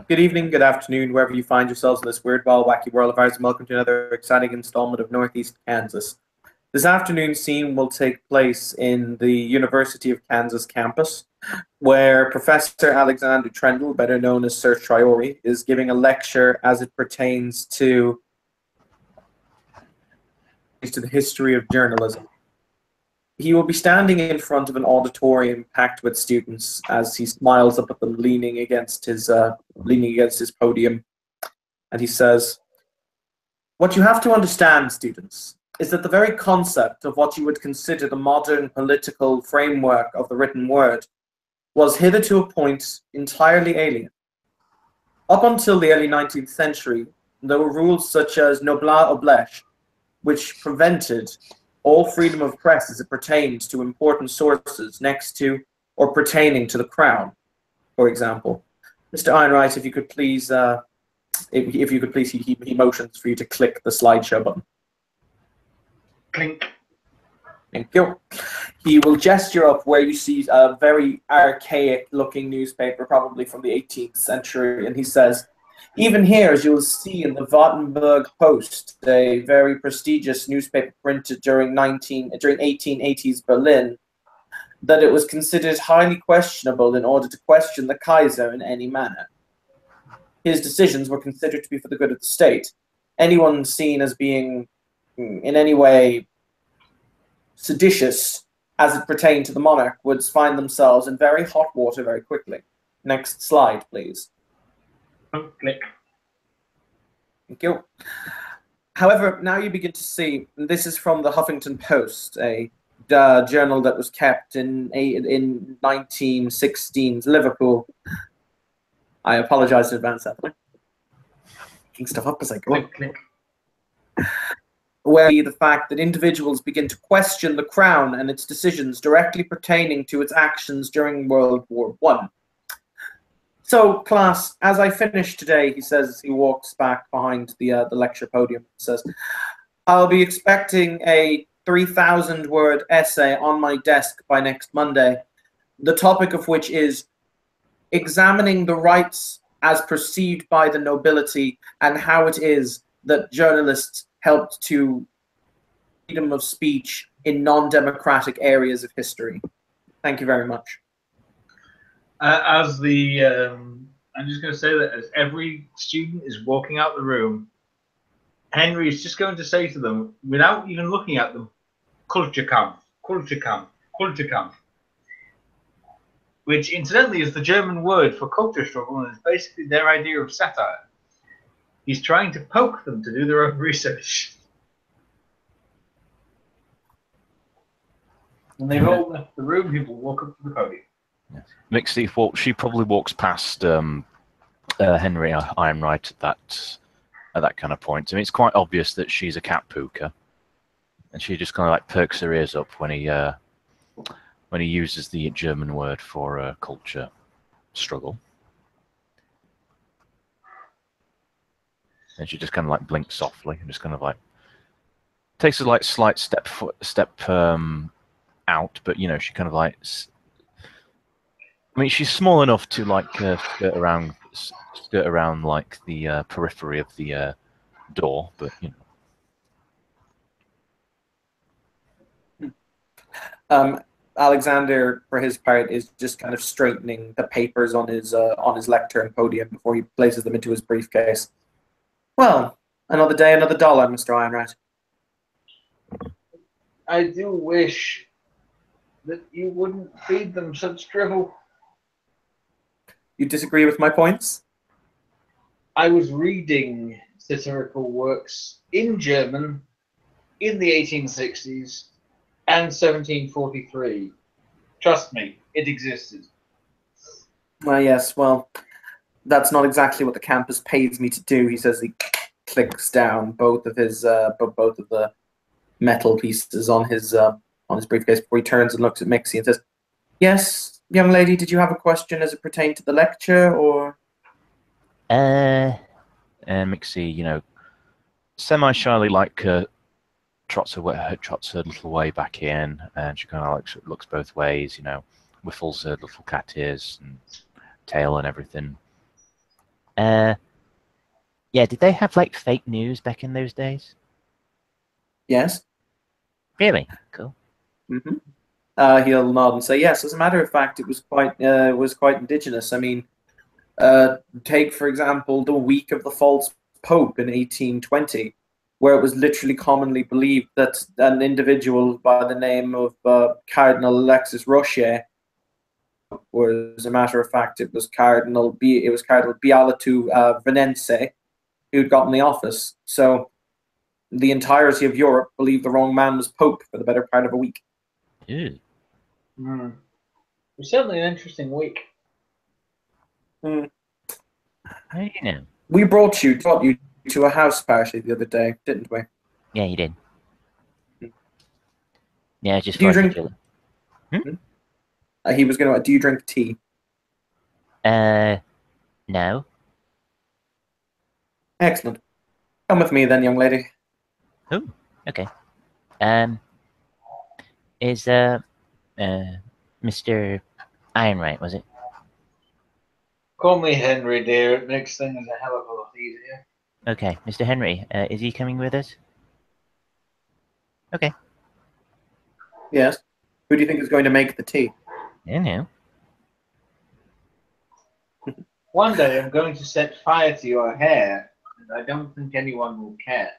Good evening, good afternoon, wherever you find yourselves in this weird, wild, wacky world of ours, and welcome to another exciting installment of Northeast Kansas. This afternoon's scene will take place in the University of Kansas campus, where Professor Alexander Trendle, better known as Sir Triori, is giving a lecture as it pertains to the history of journalism. He will be standing in front of an auditorium packed with students as he smiles up at them, leaning against his podium, and he says, "What you have to understand, students, is that the very concept of what you would consider the modern political framework of the written word was hitherto a point entirely alien. Up until the early 19th century, there were rules such as nobla oblege, which prevented all freedom of press as it pertained to important sources next to or pertaining to the crown, for example." Mr. Einright, if you could please, he motions for you to click the slideshow button. Clink. Thank you. He will gesture up where you see a very archaic-looking newspaper, probably from the 18th century, and he says, "Even here, as you will see in the Wartenberg Post, a very prestigious newspaper printed during 1880s Berlin, that it was considered highly questionable in order to question the Kaiser in any manner. His decisions were considered to be for the good of the state. Anyone seen as being in any way seditious as it pertained to the monarch would find themselves in very hot water very quickly." Next slide, please. Click. Thank you. However, now you begin to see, and this is from the Huffington Post, a journal that was kept in 1916's Liverpool. I apologize in advance, Anthony. Picking stuff up as I go. Click. Where the fact that individuals begin to question the crown and its decisions directly pertaining to its actions during World War I. "So, class, as I finish today," he says as he walks back behind the lecture podium, says, "I'll be expecting a 3,000-word essay on my desk by next Monday, the topic of which is examining the rights as perceived by the nobility and how it is that journalists helped to freedom of speech in non-democratic areas of history." Thank you very much. I'm just going to say that as every student is walking out the room, Henry is just going to say to them, without even looking at them, "Kulturkampf, Kulturkampf, Kulturkampf," which incidentally is the German word for culture struggle, and is basically their idea of satire. He's trying to poke them to do their own research. When they've all left the room, he will walk up to the podium. Mixie, she probably walks past Henry Einright at that kind of point. I mean, it's quite obvious that she's a cat pooker, and she just kind of like perks her ears up when he uses the German word for culture struggle, and she just kind of like blinks softly and just kind of like takes a like slight step out, but you know, she kind of like. I mean, she's small enough to like skirt around like the periphery of the door, but you know. Alexander, for his part, is just kind of straightening the papers on his lectern podium before he places them into his briefcase. "Well, another day, another dollar, Mr. Einright." "I do wish that you wouldn't feed them such drivel." "You disagree with my points?" "I was reading satirical works in German in the 1860s and 1743. Trust me, it existed." "Well, yes, well, that's not exactly what the campus pays me to do," he says. He clicks down both of the metal pieces on his briefcase before he turns and looks at Mixie and says, "Yes, young lady, did you have a question as it pertained to the lecture, or?" Mixie, you know, semi-shyly like trots her little way back in, and she kind of like looks both ways, you know, whiffles her little cat ears and tail and everything. Yeah, did they have like fake news back in those days? Yes. Really? Cool. Hmm. He'll nod and say yes. As a matter of fact, it was quite indigenous. I mean, take for example the week of the false pope in 1820, where it was literally commonly believed that an individual by the name of Cardinal Alexis Rocher was, as a matter of fact, it was Cardinal Beato Venense who'd gotten the office. So the entirety of Europe believed the wrong man was pope for the better part of a week. Ew. It was certainly an interesting week. How do you know? We brought you to a house party the other day, didn't we? Yeah, you did. Yeah, just Do you for drink? killer. He was going to. Do you drink tea? No. Excellent. Come with me then, young lady. Oh, okay. Is Mr. Ironright, was it? Call me Henry, dear. It makes things a hell of a lot easier. Okay, Mr. Henry, is he coming with us? Okay. Yes. Who do you think is going to make the tea? I know. One day I'm going to set fire to your hair, and I don't think anyone will care.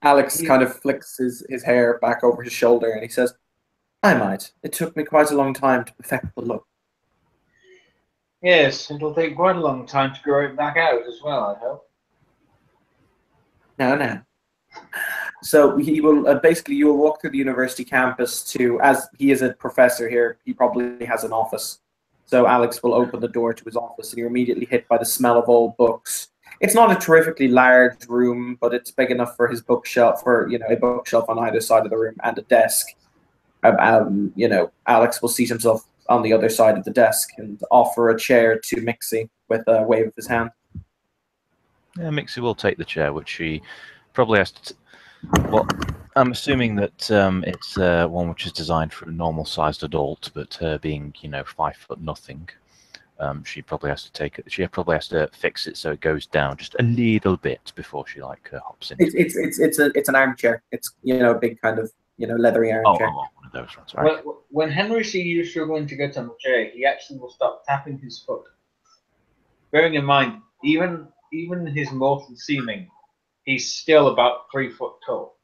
Alex kind of flicks his hair back over his shoulder and he says, I might. It took me quite a long time to perfect the look. Yes, it'll take quite a long time to grow it back out as well, I hope. No. So he will basically you will walk through the university campus to, as he is a professor here, he probably has an office. So Alex will open the door to his office and you're immediately hit by the smell of old books. It's not a terrifically large room, but it's big enough for his bookshelf, a bookshelf on either side of the room and a desk. Alex will seat himself on the other side of the desk and offer a chair to Mixie with a wave of his hand. Yeah, Mixie will take the chair, which she probably has to. Well, I'm assuming that it's one which is designed for a normal-sized adult, but her being, 5'0", she probably has to take it. She probably has to fix it so it goes down just a little bit before she hops in. It's an armchair. It's a big kind of leathery armchair. Oh, one of those ones. Right. When Henry sees you struggling to get on the chair, he actually will stop tapping his foot. Bearing in mind, even his mortal seeming, he's still about 3 foot tall.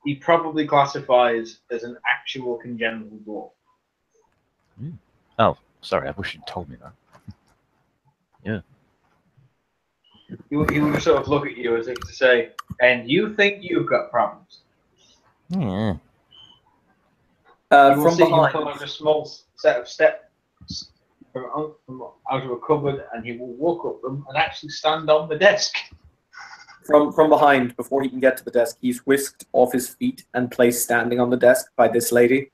He probably classifies as an actual congenital dwarf. Oh, sorry. I wish you'd told me that. Yeah. He will just sort of look at you as if to say, "And you think you've got problems?" Yeah. You will From see him behind, come out a small set of steps from out of a cupboard, and he will walk up them and actually stand on the desk. from behind, before he can get to the desk, he's whisked off his feet and placed standing on the desk by this lady,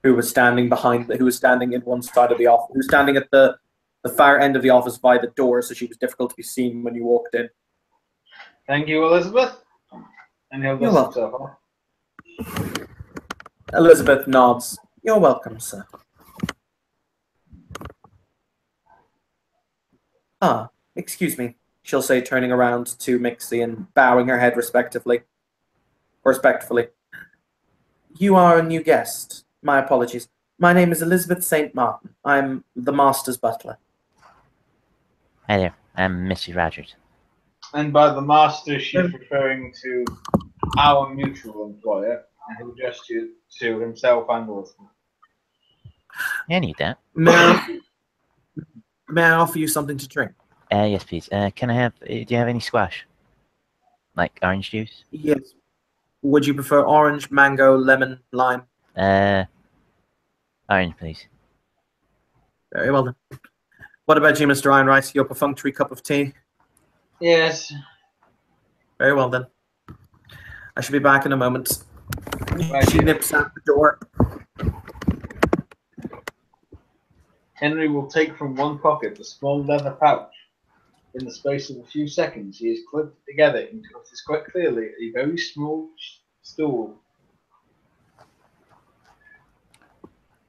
who was standing in one side of the office, who was standing at the far end of the office by the door, so she was difficult to be seen when you walked in. Thank you, Elizabeth. And he'll You're dust welcome. himself off. Elizabeth nods. You're welcome, sir. Ah, excuse me, she'll say, turning around to Mixie and bowing her head respectfully. You are a new guest. My apologies. My name is Elizabeth St. Martin. I'm the master's butler. Hi there. I'm Missy Rogers. And by the master, she's referring to our mutual employer, and he'll gesture to himself and Elizabeth. I need that. May I offer you something to drink? Yes, please. Can I have? Do you have any squash? Like orange juice? Yes. Would you prefer orange, mango, lemon, lime? Orange, please. Very well then. What about you, Mr. Ironright? Your perfunctory cup of tea? Yes. Very well then. I shall be back in a moment. Right. She nips out the door. Henry will take from one pocket a small leather pouch. In the space of a few seconds, he has clipped it together into what is quite clearly a very small stool.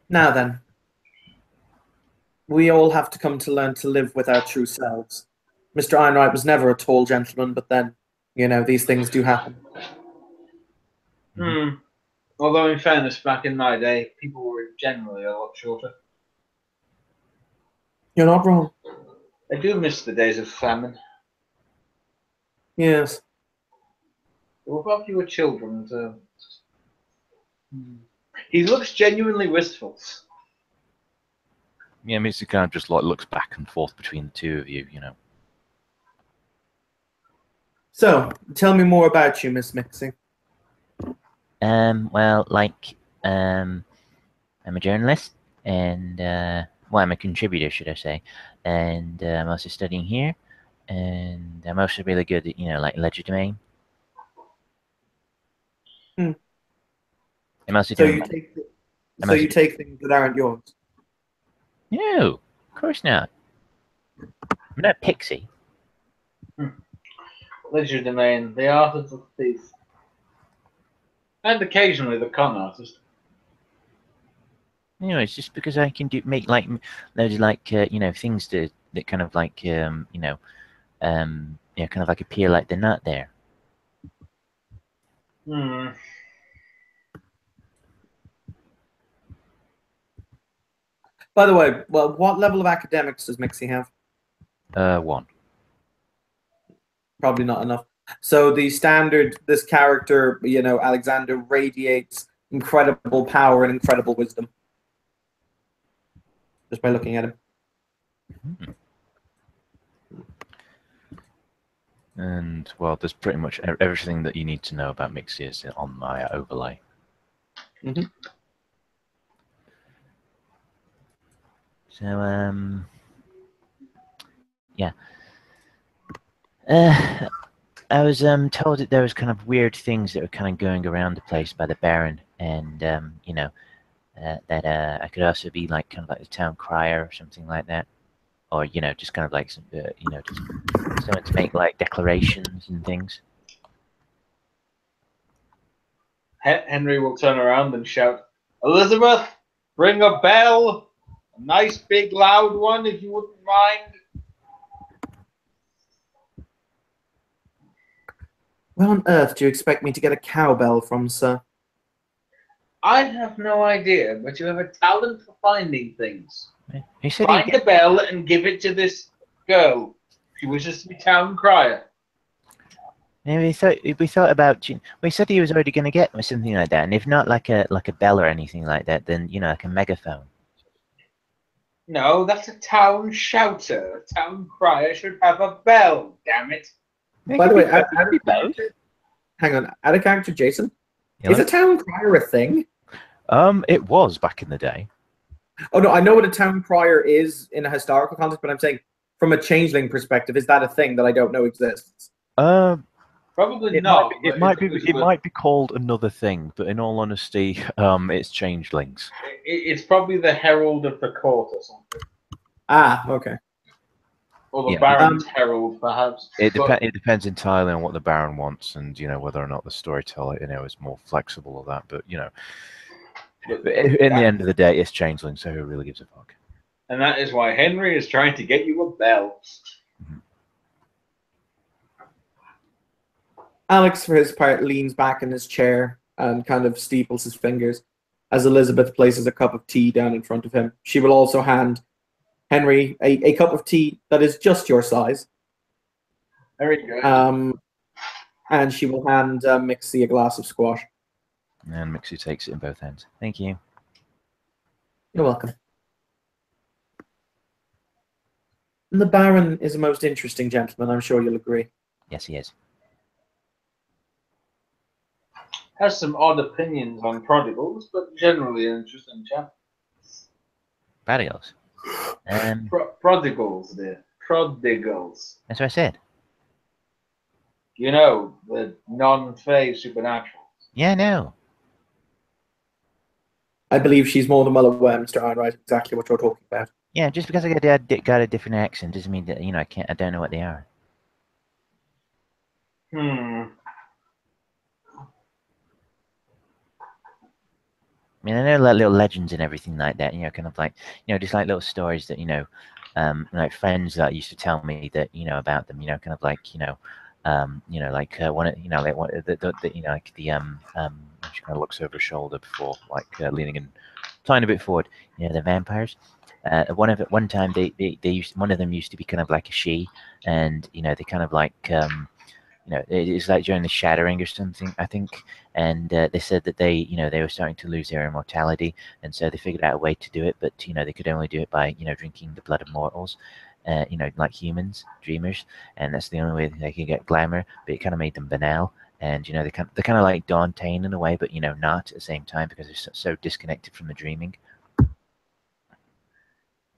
Now then. We all have to come to learn to live with our true selves. Mr. Einright was never a tall gentleman, but then, these things do happen. Hmm. Although, in fairness, back in my day, people were generally a lot shorter. You're not wrong. I do miss the days of famine. Yes. There were far fewer children, so. He looks genuinely wistful. Yeah, Mixie kind of just like looks back and forth between the two of you, So, tell me more about you, Miss Mixie. Well, I'm a journalist, and well, I'm a contributor, should I say? And I'm also studying here, and I'm also really good at, like legerdemain. Hmm. I'm also So doing. you take things that aren't yours. No, of course not. I'm not a pixie. Legerdemain, the art of the thief. And occasionally the con artist. It's just because I can make like loads of things that kind of like kind of like appear like they're not there. Hmm. By the way, well, what level of academics does Mixie have? 1. Probably not enough. So the standard, this character, Alexander radiates incredible power and incredible wisdom. Just by looking at him. Mm-hmm. And, well, there's pretty much everything that you need to know about Mixie is on my overlay. Mm-hmm. So, yeah. I was told that there was kind of weird things that were kind of going around the place by the Baron, and that I could also be like kind of like the town crier or something like that, or just kind of like some, just someone to make like declarations and things. Henry will turn around and shout, "Elizabeth, bring a bell! A nice big loud one, if you wouldn't mind." Where on earth do you expect me to get a cowbell from, sir? I have no idea, but you have a talent for finding things. He said Find a bell and give it to this girl. She wishes to be town crier. we thought about. We said he was already going to get me something like that, and if not like a bell or anything like that, then like a megaphone. No, that's a town shouter. A town crier should have a bell. Damn it! By the way, hang on, out of character, Jason, is a town crier a thing? It was back in the day. Oh no, I know what a town crier is in a historical context, but I'm saying from a changeling perspective, is that a thing that I don't know exists? Probably It not. It might be called another thing, but in all honesty, it's changelings. It's probably the herald of the court or something. Ah, okay. Or the Baron's herald, perhaps. It depends entirely on what the Baron wants, and whether or not the storyteller is more flexible of that. But in the end of the day, it's changeling, so who really gives a fuck? And that is why Henry is trying to get you a bell. Mm-hmm. Alex, for his part, leans back in his chair and kind of steeples his fingers as Elizabeth places a cup of tea down in front of him. She will also hand Henry a cup of tea that is just your size. Very good. And she will hand Mixie a glass of squash. And Mixie takes it in both hands. Thank you. You're welcome. And the Baron is a most interesting gentleman, I'm sure you'll agree. Yes, he is. Has some odd opinions on prodigals, but generally an interesting chap. Prodigals? Prodigals, dear. Prodigals. That's what I said. The non-fey supernatural. Yeah, no. I believe she's more than well aware, Mr. Einright, exactly what you're talking about. Yeah, just because I got a different accent doesn't mean that I don't know what they are. I mean, I know like little legends and everything like that. You know, kind of like just like little stories that like friends that used to tell me that about them. You know, kind of like like one of like one the like she kind of looks over her shoulder before like leaning in tiny bit forward. You know, the vampires. One time they used one of them used to be kind of like a she, and they kind of like it's like during the shattering or something, I think. And they said that they were starting to lose their immortality, and so they figured out a way to do it, but they could only do it by drinking the blood of mortals, like humans, dreamers, and that's the only way that they could get glamour. But it kind of made them banal, and they're kind of like daunting in a way, but not at the same time because they're so disconnected from the dreaming.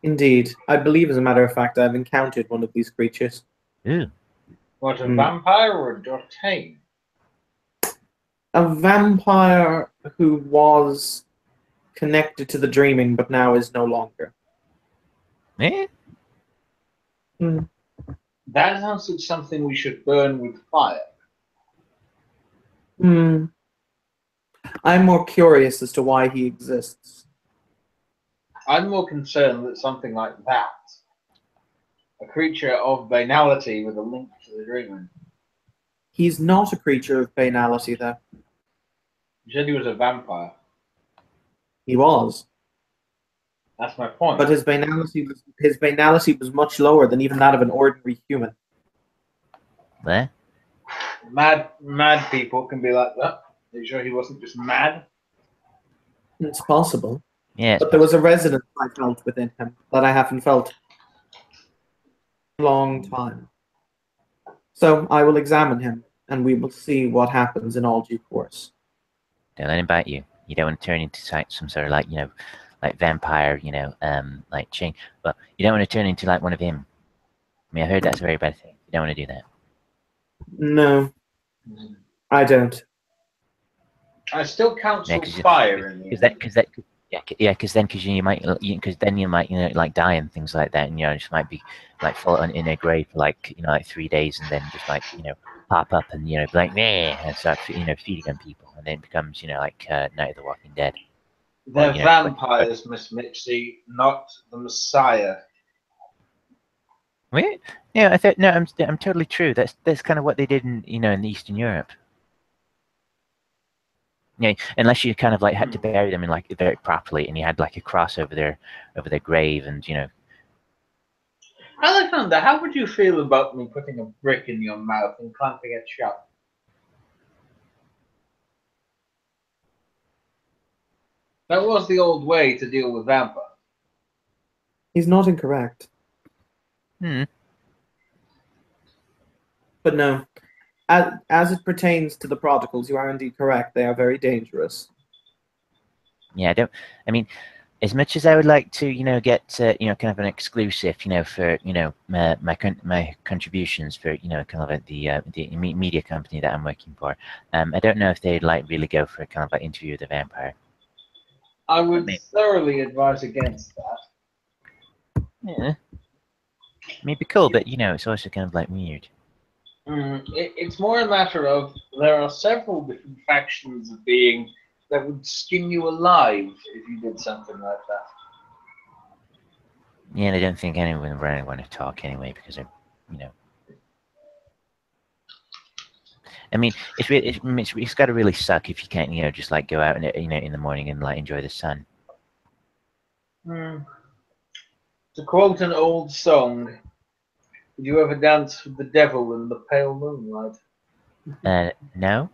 Indeed. I believe, as a matter of fact, I've encountered one of these creatures. Ooh. What, a vampire or a Dortain? A vampire who was connected to the dreaming, but now is no longer. Eh? That sounds like something we should burn with fire. I'm more curious as to why he exists. I'm more concerned that something like that, a creature of banality with a link to the dreaming. He's not a creature of banality, though. You said he was a vampire. He was. That's my point. But his banality was much lower than even that of an ordinary human. There? Mad people can be like that. Are you sure he wasn't just mad? It's possible. Yeah. But there was a resonance I felt within him that I haven't felt in a long time. So I will examine him, and we will see what happens in all due course. Don't let him bite you. You don't want to turn into some sort of like like vampire, like chain. But you don't want to turn into like one of him. I mean, I heard that's a very bad thing. You don't want to do that. No, I don't. I still counsel fire in the because then you might like die and things like that, and just might be like fall in a grave for like like 3 days, and then just like pop up and be like meh, and start feeding on people, and then it becomes like Night of the Walking Dead. They're vampires, Miss Mitzi, not the Messiah. Wait, yeah, I thought no, I'm totally true. That's kind of what they did in in Eastern Europe. Yeah, unless you kind of like had to bury them in like very properly, and you had like a cross over their grave, and Alexander, how would you feel about me putting a brick in your mouth and clamping it shut? That was the old way to deal with vampires. He's not incorrect. But no, as it pertains to the prodigals, you are indeed correct. They are very dangerous. Yeah, I mean, as much as I would like to, get kind of an exclusive, for my contributions for kind of like the media company that I'm working for, I don't know if they'd like really go for a kind of like interview with the vampire. I would thoroughly advise against that. Yeah, I mean, it'd be cool, but it's also kind of like weird. It's more a matter of there are several different factions of being that would skin you alive if you did something like that. Yeah, and I don't think anyone would really want to talk anyway because they're, I mean, it's got to really suck if you can't, just like go out and in the morning and like enjoy the sun. To quote an old song, did you ever dance with the devil in the pale moonlight? No.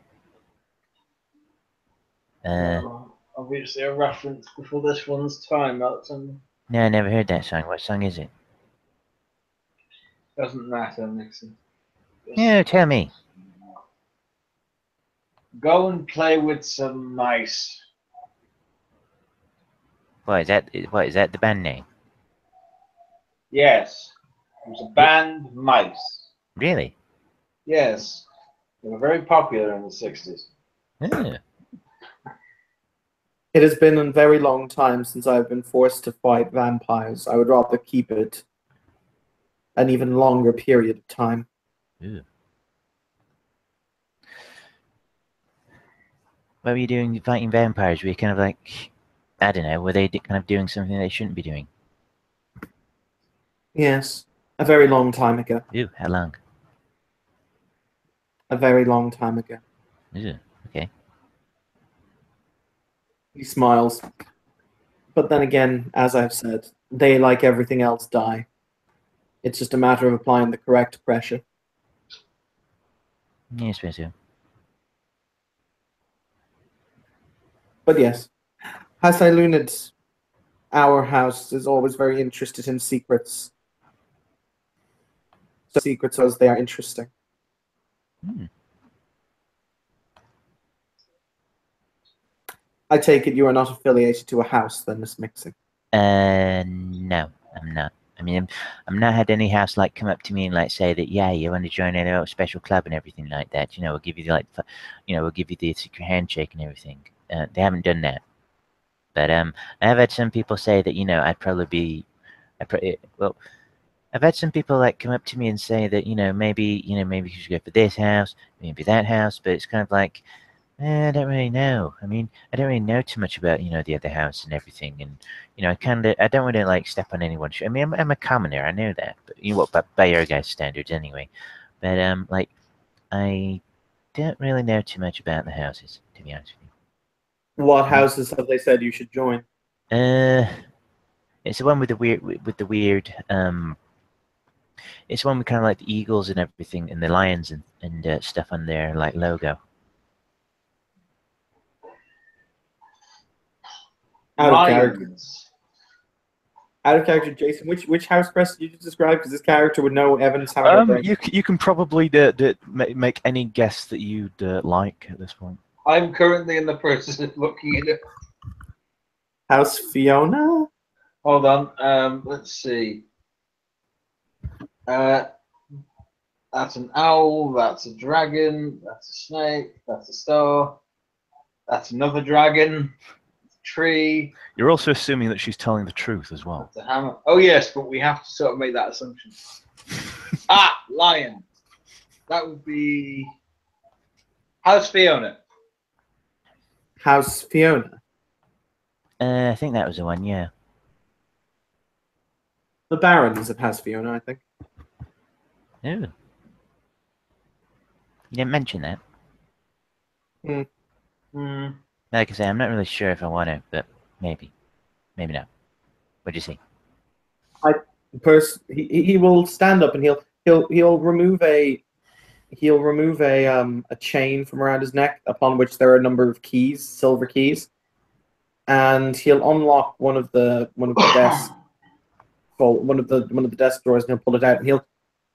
Obviously a reference before this one's time, Alexander. No, I never heard that song. What song is it? Doesn't matter, Nixon. No, tell me. Go and play with some mice. What is that the band name? Yes. It was a band, Mice. Really? Yes. They were very popular in the 60s. Yeah. It has been a very long time since I've been forced to fight vampires. I would rather keep it an even longer period of time. Ew. What were you doing fighting vampires? Were you kind of like I don't know. Were they kind of doing something they shouldn't be doing? Yes, a very long time ago. Ooh, how long? A very long time ago. Ooh, okay. He smiles. But then again, as I've said, they, like everything else, die. It's just a matter of applying the correct pressure. Yeah, I suppose so. But yes, Hasilunid, our house, is always very interested in secrets. So secrets as they are interesting. Hmm. I take it you are not affiliated to a house, then, Miss Mixing. No, I'm not. I mean, I'm not had any house like come up to me and like say that, yeah, you want to join a special club and everything like that. You know, we'll give you like, we'll give you the secret handshake and everything. They haven't done that. But I have had some people say that, I'd probably be, well, I've had some people like come up to me and say that, maybe you should go for this house, maybe that house. But it's kind of like, I don't really know. I mean, I don't really know too much about, the other house and everything. And, I don't want to, like, step on anyone's. I mean, I'm a commoner, I know that. But, by your guys' standards anyway. But, like, I don't really know too much about the houses, to be honest with What houses have they said you should join? you. It's the one with the weird, it's the one with kind of like the eagles and everything, and the lions and stuff on their, like, logo. Out of character. Lions. Out of character, Jason. Which house crest did you just describe? Because this character would know Evans having a brain. You can probably make any guess that you'd like at this point. I'm currently in the process of looking at it. House Fiona? Hold on. Let's see. That's an owl. That's a dragon. That's a snake. That's a star. That's another dragon. Tree. You're also assuming that she's telling the truth as well. That's a hammer. Oh yes, but we have to sort of make that assumption. Lion. That would be House Fiona. House Fiona. I think that was the one, yeah. The Barons of House Fiona, I think. Ooh. You didn't mention that. Like I say, I'm not really sure if I want to, but maybe. Maybe not. What do you see? He will stand up and he'll remove a chain from around his neck upon which there are a number of keys, silver keys, and he'll unlock one of the desks, one of the desk drawers, and he'll pull it out and he'll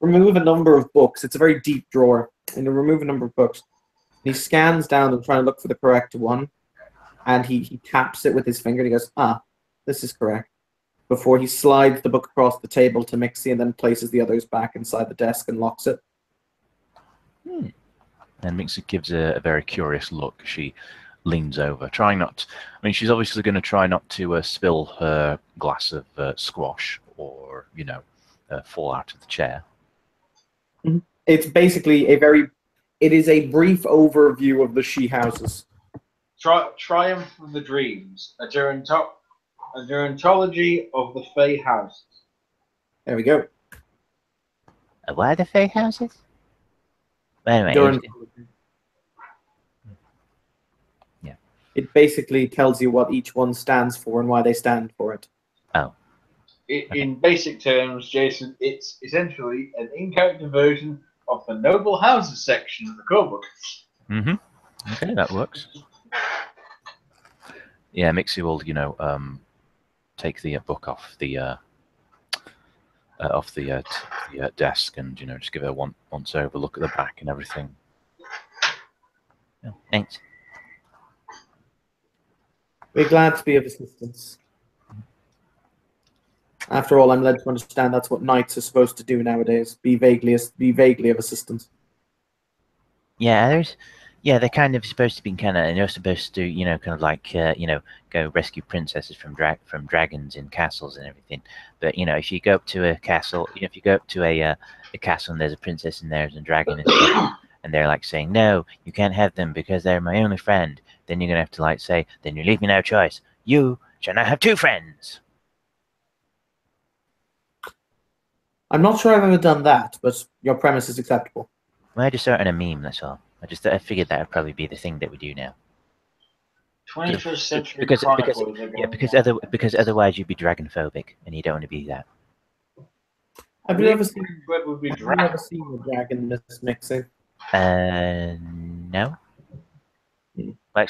remove a number of books. It's a very deep drawer, and he'll remove a number of books. And he scans down them trying to look for the correct one, and he taps it with his finger and he goes, this is correct, before he slides the book across the table to Mixie and then places the others back inside the desk and locks it. And Mixie gives a very curious look. She leans over, trying not. I mean, she's obviously going to try not to spill her glass of squash or, fall out of the chair. It's basically it is a brief overview of the she houses. Triumph of the Dreams, a gerontology of the Fey House. There we go. What are the Fey houses? Anyway, yeah. It basically tells you what each one stands for and why they stand for it. Oh. In basic terms, Jason, it's essentially an in-character version of the Noble Houses section of the core book. Okay, that works. Yeah, Mixie will, take the book off the desk and just give her once over, look at the back and everything. Oh, thanks. We're glad to be of assistance. After all, I'm led to understand that's what knights are supposed to do nowadays: be vaguely of assistance. Yeah, they're kind of supposed to be you're supposed to, kind of like, go rescue princesses from dragons in castles and everything. But, if you go up to a castle, if you go up to a castle and there's a princess and there's a dragon and they're like saying, no, you can't have them because they're my only friend, then you're going to have to like say, then you leave me no choice. You shall now have 2 friends. I'm not sure I've ever done that, but your premise is acceptable. Well, I just saw it in a meme, that's all. I figured that would probably be the thing that we do now. 21st century Because chronicles. because otherwise you'd be dragonphobic, and you don't want to be that. Have you ever seen What would be a dragon mixing? No. Hmm. Well,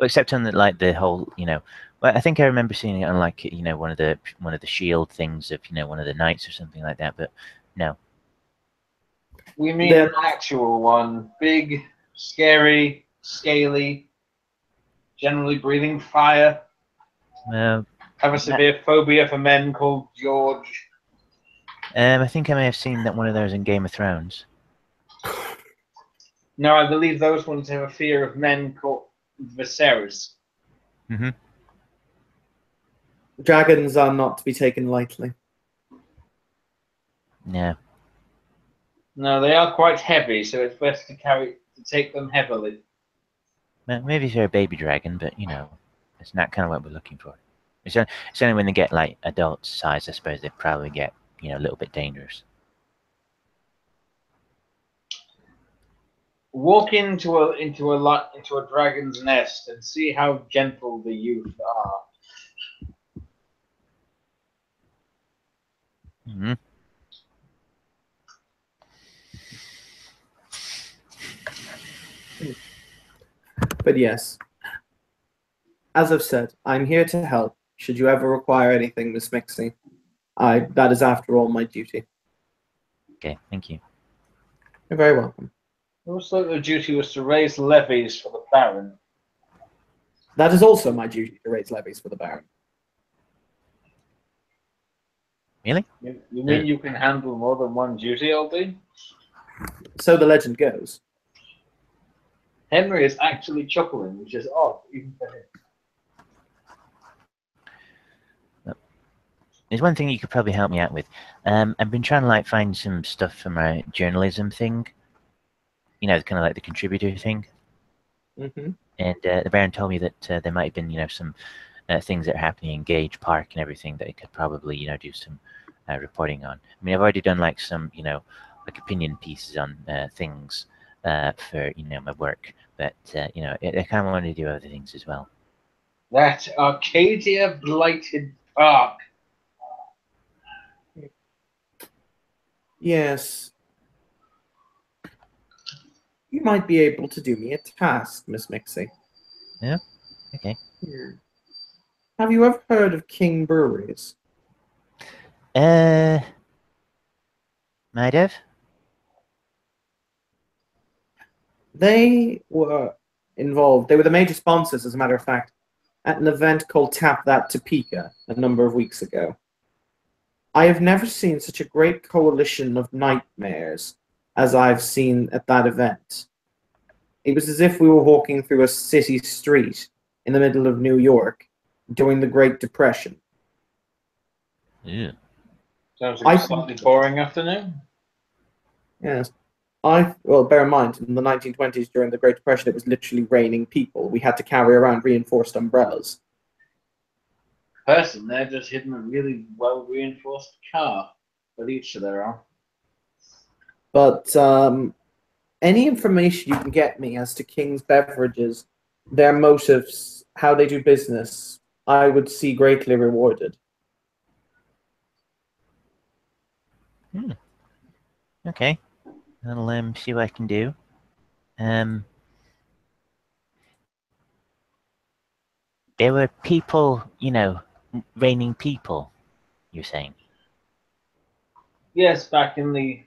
except on the whole, Well, I think I remember seeing it on one of the shield things of one of the knights or something like that. But no. We mean an actual one, big, scary, scaly, generally breathing fire. Well, Have a severe phobia for men called George. I think I may have seen that one of those in Game of Thrones. No, I believe those ones have a fear of men called Viserys. Mm-hmm. Dragons are not to be taken lightly. No. No, they are quite heavy, so it's best to take them heavily. Well, maybe if they're a baby dragon, but it's not kind of what we're looking for. It's only when they get like adult size, I suppose they probably get a little bit dangerous. Walk into a dragon's nest and see how gentle the youth are. Mm-hmm. But yes, as I've said, I'm here to help. Should you ever require anything, Miss Mixie, that is after all my duty. Okay, thank you. You're very welcome. It looks like the duty was to raise levies for the Baron. That is also my duty to raise levies for the Baron. Really? You mean you can handle more than one duty, LD? So the legend goes. Henry is actually chuckling, which is odd, even for him. There's one thing you could probably help me out with. I've been trying to find some stuff for my journalism thing. Kind of like the contributor thing. Mm-hmm. And the Baron told me that there might have been some things that are happening in Gage Park and everything that I could probably do some reporting on. I mean, I've already done some opinion pieces on things for my work, but I kind of want to do other things as well. That Arcadia Blighted Park. Yes. You might be able to do me a task, Miss Mixie. Yeah? Okay. Have you ever heard of King Breweries? Might have. They were involved. They were the major sponsors, as a matter of fact, at an event called Tap That Topeka a number of weeks ago. I have never seen such a great coalition of nightmares as I've seen at that event. It was as if we were walking through a city street in the middle of New York during the Great Depression. Yeah. Sounds like a slightly boring afternoon. Yes. Well, bear in mind, in the 1920s, during the Great Depression, it was literally raining people. We had to carry around reinforced umbrellas. Person there just hidden a really well-reinforced car, but each to their own. But any information you can get me as to King's Beverages, their motives, how they do business, I would see greatly rewarded. Okay. I'll see what I can do. There were people, raining people, you're saying? Yes, back in the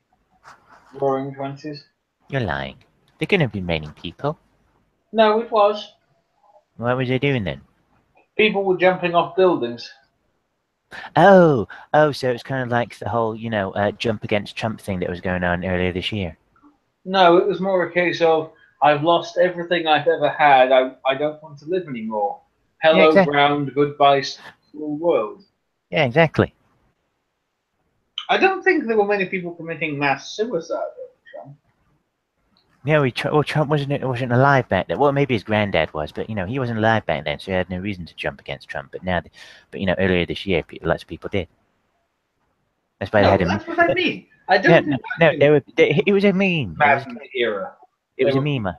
Roaring 20s. You're lying. They couldn't have been raining people. No, it was. What were they doing then? People were jumping off buildings. Oh, so it's kind of like the whole, jump against Trump thing that was going on earlier this year. No, it was more a case of, I've lost everything I've ever had. I don't want to live anymore. Hello, Yeah, exactly. ground, goodbye, school world. Yeah, exactly. I don't think there were many people committing mass suicide over Trump. Yeah, well, Trump wasn't alive back then. Well, maybe his granddad was, but he wasn't alive back then, so he had no reason to jump against Trump. But now, earlier this year, lots of people did. That's why they No, had him. that's what I mean. I No, don't no, think no. It was a meme. Madden era. It was They a were- meme.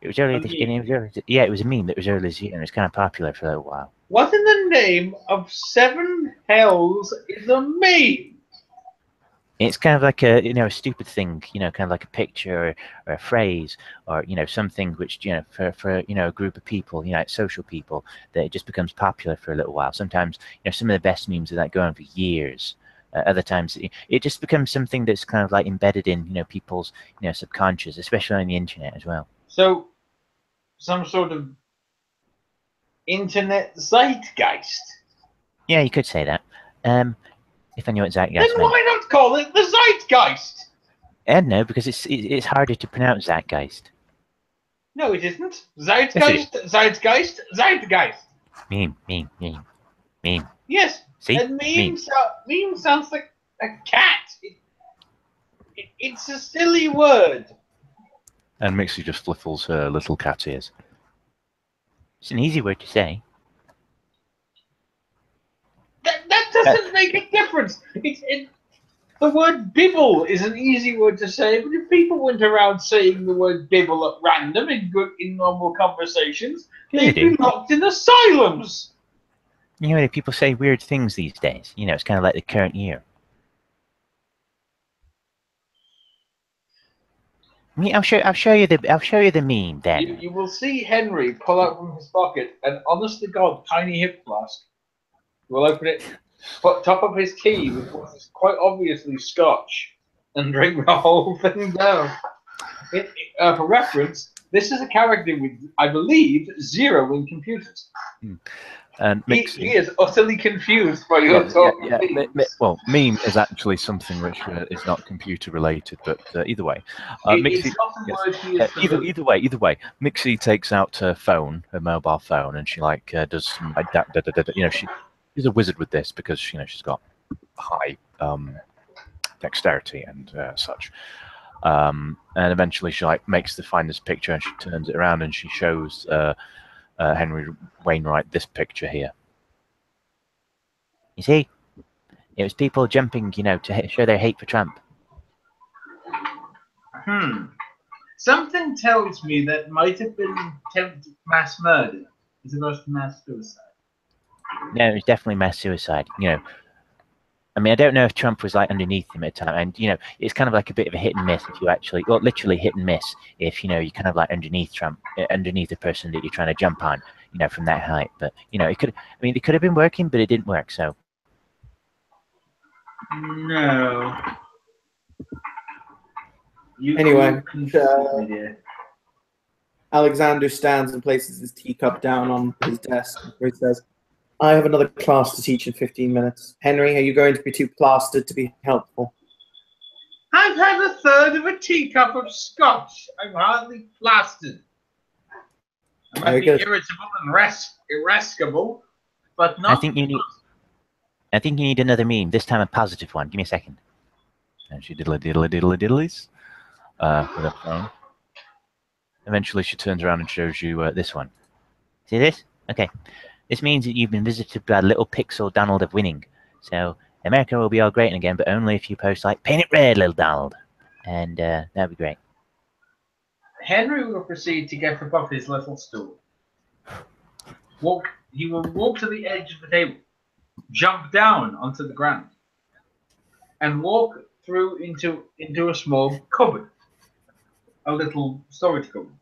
It was earlier A this meme. year. Yeah, it was a meme that was earlier this year, and it was kind of popular for a little while. What in the name of seven hells is a meme? It's kind of like a stupid thing, kind of like a picture or a phrase or something which for a group of people, like social people, that it just becomes popular for a little while. Sometimes some of the best memes are like going on for years. Other times it just becomes something that's kind of like embedded in people's subconscious, especially on the internet as well. So, some sort of internet zeitgeist. Yeah, you could say that. If I knew what Then zeitgeist meant. why not call it the zeitgeist? No, because it's harder to pronounce zeitgeist. No, it isn't. Zeitgeist, zeitgeist, zeitgeist. Meme. Yes. See? And meme sounds like a cat. It's a silly word. And Mixie just fliffles her little cat ears. It's an easy word to say. That doesn't make a difference. The word bibble is an easy word to say, but if people went around saying the word bibble at random in normal conversations, Yeah, they'd be locked in asylums. People say weird things these days. It's kind of like the current year. I'll show you the meme then. You will see Henry pull out from his pocket an honest to God tiny hip flask. He will open it, put top of his tea with what is quite obviously scotch, and drink the whole thing down. For reference, this is a character with, I believe, 0 in computers. And He Mixie, is utterly confused by your talk. well, meme is actually something which is not computer related, but either way, It's Mixie. not a Yes. word he is familiar. Either way, Mixie takes out her phone, her mobile phone, and she does some like she's a wizard with this because she's got high dexterity and such. And eventually she makes find this picture and she turns it around and she shows Henry Wainwright this picture here. You see, it was people jumping, to show their hate for Trump. Something tells me that might have been attempted mass murder as opposed to mass suicide. No, it was definitely mass suicide. I mean, I don't know if Trump was like underneath him at the time, and it's kind of like a bit of a hit and miss if you actually, well, literally hit and miss if you're kind of like underneath Trump, underneath the person that you're trying to jump on, from that height. But it could have been working, but it didn't work. So No. Anyway, dear. Alexander stands and places his teacup down on his desk where he says, I have another class to teach in 15 minutes. Henry, are you going to be too plastered to be helpful? I've had a third of a teacup of scotch. I'm hardly plastered. I might Very be good. irritable and irascible, but not. I think you need another meme. This time a positive one. Give me a second. And she diddlies with her phone. Eventually she turns around and shows you this one. See this? Okay. This means that you've been visited by little pixel Donald of winning. So America will be all great again, but only if you post like "Paint it red, little Donald," and that'd be great. Henry will proceed to get above his little stool. He will walk to the edge of the table, jump down onto the ground, and walk through into a small cupboard, a little storage cupboard.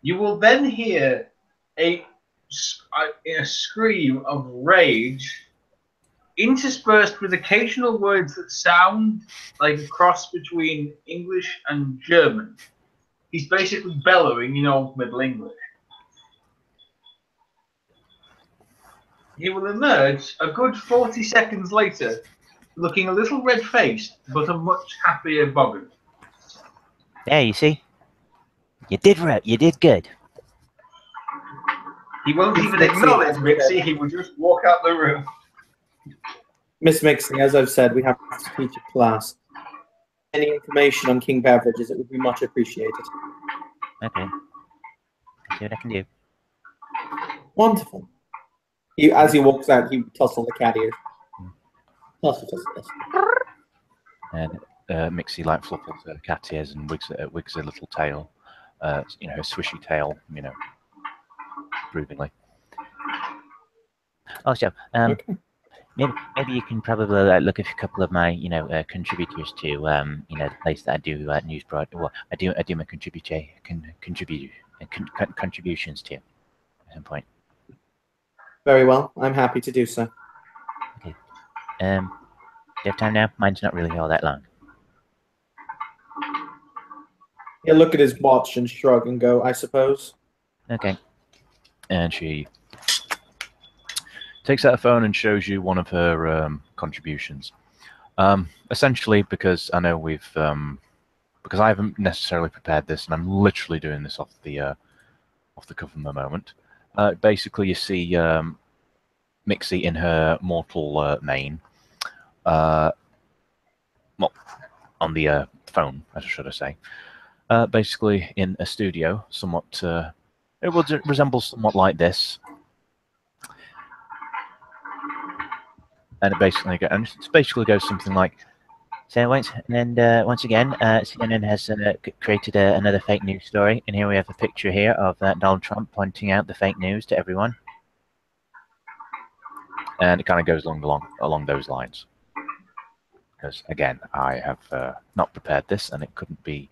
You will then hear a scream of rage, interspersed with occasional words that sound like a cross between English and German. He's basically bellowing in Old Middle English. He will emerge a good 40 seconds later, looking a little red-faced, but a much happier Boggart. There, you see? You did good. He won't even acknowledge Mixie, he will just walk out the room. Miss Mixing, as I've said, we have to teach a class. any information on King Beverages, it would be much appreciated. Okay. I'll see what I can do. Wonderful. As he walks out, he tussle the cat ears. Tussle, tussle, tussle. And Mixie like fluffles her cat ears and wigs her little tail, you know, her swishy tail, you know, approvingly. Also, Okay. maybe you can probably look at a couple of my, you know, contributors to, you know, the place that I do news broad. Well, I do my contributions to at some point. Very well. I'm happy to do so. Do you have time now? Mine's not really all that long. He'll look at his watch and shrug and go, I suppose. Okay. And she takes out a phone and shows you one of her contributions. Essentially, because I know because I haven't necessarily prepared this, and I'm literally doing this off the cuff of the moment. Basically, you see Mixie in her mortal mane, well, on the phone, should I say. Basically, in a studio, somewhat, it would resemble somewhat like this. And it basically goes something like, So once again, CNN has created another fake news story, and here we have a picture here of Donald Trump pointing out the fake news to everyone. and it kind of goes along those lines. Because again, I have not prepared this, and it couldn't be,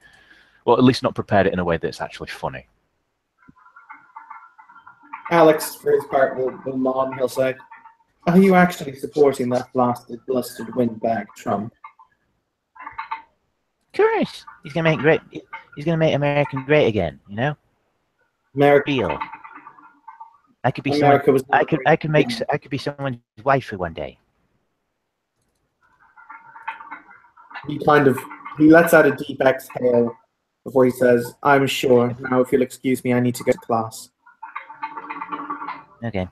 well, at least not prepared it in a way that's actually funny. Alex, for his part, will nod. He'll say, "Are you actually supporting that blasted windbag, Trump?" Of course, he's gonna make great. He's gonna make America great again. You know, America, real. I could be America someone. was. I could be someone's wife for one day. He lets out a deep exhale before he says, "I'm sure. Now, if you'll excuse me, I need to go to class." Okay.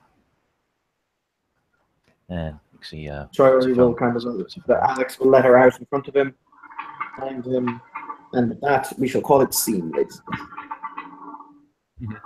See, Troy will Alex will let her out in front of him, and with that, we shall call it scene, ladies. Mhm.